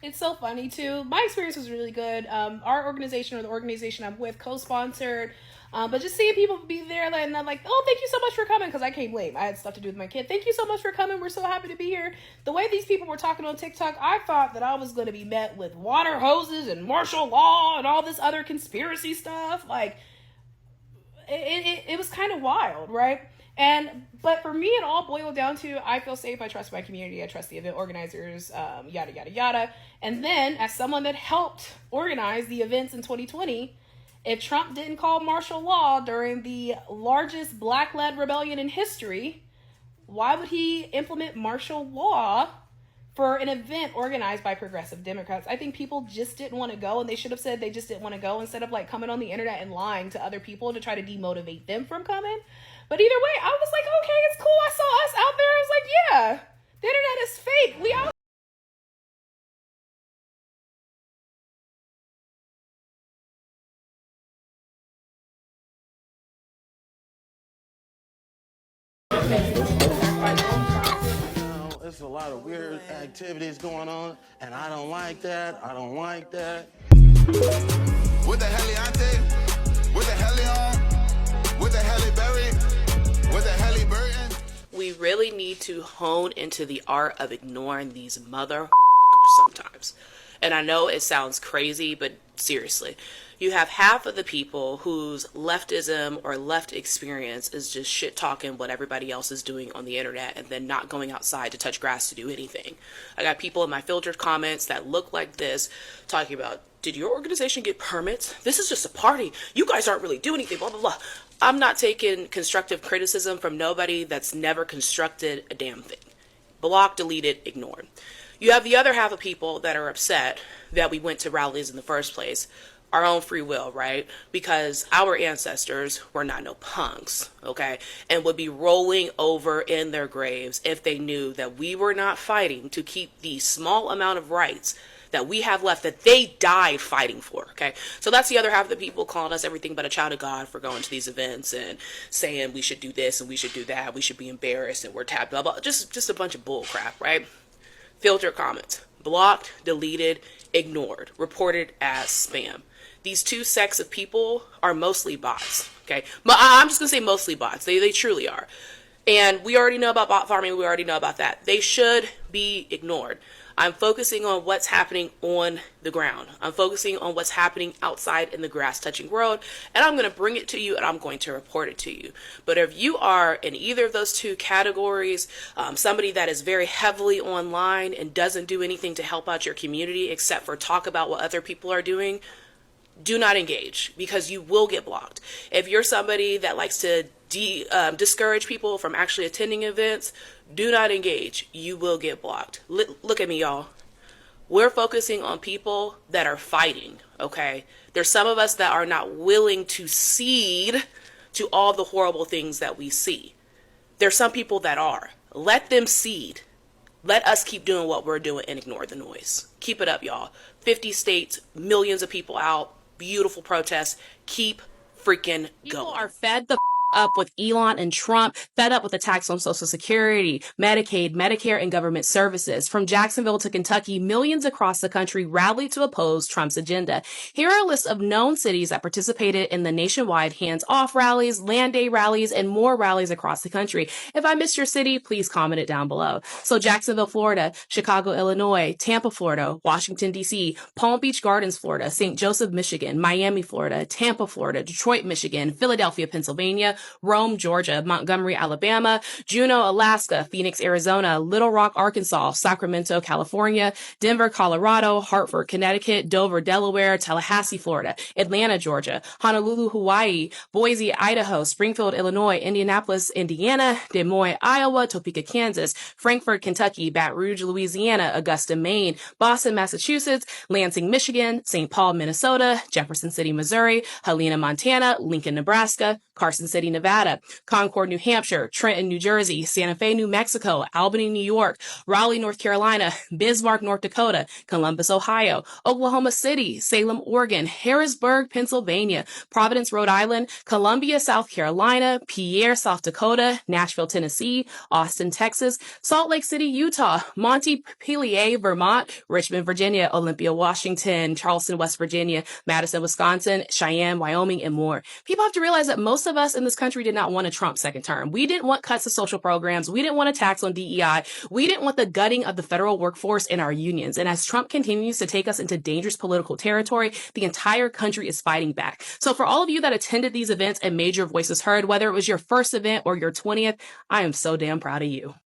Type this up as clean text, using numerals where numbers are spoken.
It's so funny too. My experience was really good. Our organization, or the organization I'm with, co-sponsored. But just seeing people be there and then like, oh, thank you so much for coming, because I came late. I had stuff to do with my kid. Thank you so much for coming. We're so happy to be here. The way these people were talking on TikTok, I thought that I was going to be met with water hoses and martial law and all this other conspiracy stuff. Like, it was kind of wild, right? But for me, it all boiled down to, I feel safe, I trust my community, I trust the event organizers, yada yada yada. And then, as someone that helped organize the events in 2020, if Trump didn't call martial law during the largest black-led rebellion in history, why would he implement martial law for an event organized by progressive Democrats? I think people just didn't want to go, and they should have said they just didn't want to go, instead of like coming on the internet and lying to other people to try to demotivate them from coming. But either way, I was like, okay, it's cool. I saw us out there. I was like, yeah, the internet is fake. We out. There's a lot of weird activities going on, and I don't like that. I don't like that. With the Heliante, with the Helion, with the Halle Berry, with the Halle Burton. We really need to hone into the art of ignoring these mother sometimes. And I know it sounds crazy, but seriously, you have half of the people whose leftism or left experience is just shit talking what everybody else is doing on the internet and then not going outside to touch grass to do anything. I got people in my filtered comments that look like this talking about, did your organization get permits? This is just a party. You guys aren't really doing anything, blah, blah, blah. I'm not taking constructive criticism from nobody that's never constructed a damn thing. Blocked, deleted, ignored. You have the other half of people that are upset that we went to rallies in the first place. Our own free will, right? Because our ancestors were not no punks, okay? And would be rolling over in their graves if they knew that we were not fighting to keep the small amount of rights that we have left that they died fighting for, okay? So that's the other half of the people calling us everything but a child of God for going to these events and saying we should do this and we should do that, we should be embarrassed and we're tapped, blah, blah, just a bunch of bull crap, right? Filter comments, blocked, deleted, ignored, reported as spam. These two sects of people are mostly bots, okay? But I'm just gonna say mostly bots. They truly are. And we already know about bot farming. We already know about that. They should be ignored. I'm focusing on what's happening on the ground. I'm focusing on what's happening outside in the grass touching world, and I'm going to bring it to you and I'm going to report it to you. But if you are in either of those two categories, somebody that is very heavily online and doesn't do anything to help out your community except for talk about what other people are doing, do not engage, because you will get blocked. If you're somebody that likes to discourage people from actually attending events, do not engage. You will get blocked. Look at me, y'all. We're focusing on people that are fighting, okay? There's some of us that are not willing to cede to all the horrible things that we see. There's some people that are. Let them cede. Let us keep doing what we're doing and ignore the noise. Keep it up, y'all. 50 states, millions of people out, beautiful protests. Keep freaking going. People are fed the up with Elon and Trump, fed up with the tax on Social Security, Medicaid, Medicare, and government services. From Jacksonville to Kentucky, millions across the country rallied to oppose Trump's agenda. Here are a list of known cities that participated in the nationwide hands-off rallies, land day rallies, and more rallies across the country. If I missed your city, please comment it down below. So Jacksonville, Florida, Chicago, Illinois, Tampa, Florida, Washington, D.C., Palm Beach Gardens, Florida, St. Joseph, Michigan, Miami, Florida, Tampa, Florida, Detroit, Michigan, Philadelphia, Pennsylvania, Rome, Georgia, Montgomery, Alabama, Juneau, Alaska, Phoenix, Arizona, Little Rock, Arkansas, Sacramento, California, Denver, Colorado, Hartford, Connecticut, Dover, Delaware, Tallahassee, Florida, Atlanta, Georgia, Honolulu, Hawaii, Boise, Idaho, Springfield, Illinois, Indianapolis, Indiana, Des Moines, Iowa, Topeka, Kansas, Frankfort, Kentucky, Baton Rouge, Louisiana, Augusta, Maine, Boston, Massachusetts, Lansing, Michigan, St. Paul, Minnesota, Jefferson City, Missouri, Helena, Montana, Lincoln, Nebraska, Carson City, City, Nevada, Concord, New Hampshire, Trenton, New Jersey, Santa Fe, New Mexico, Albany, New York, Raleigh, North Carolina, Bismarck, North Dakota, Columbus, Ohio, Oklahoma City, Salem, Oregon, Harrisburg, Pennsylvania, Providence, Rhode Island, Columbia, South Carolina, Pierre, South Dakota, Nashville, Tennessee, Austin, Texas, Salt Lake City, Utah, Montpelier, Vermont, Richmond, Virginia, Olympia, Washington, Charleston, West Virginia, Madison, Wisconsin, Cheyenne, Wyoming, and more. People have to realize that most of us in this country did not want a Trump second term. We didn't want cuts to social programs. We didn't want a tax on DEI. We didn't want the gutting of the federal workforce and our unions. And as Trump continues to take us into dangerous political territory, the entire country is fighting back. So for all of you that attended these events and made your voices heard, whether it was your first event or your 20th, I am so damn proud of you.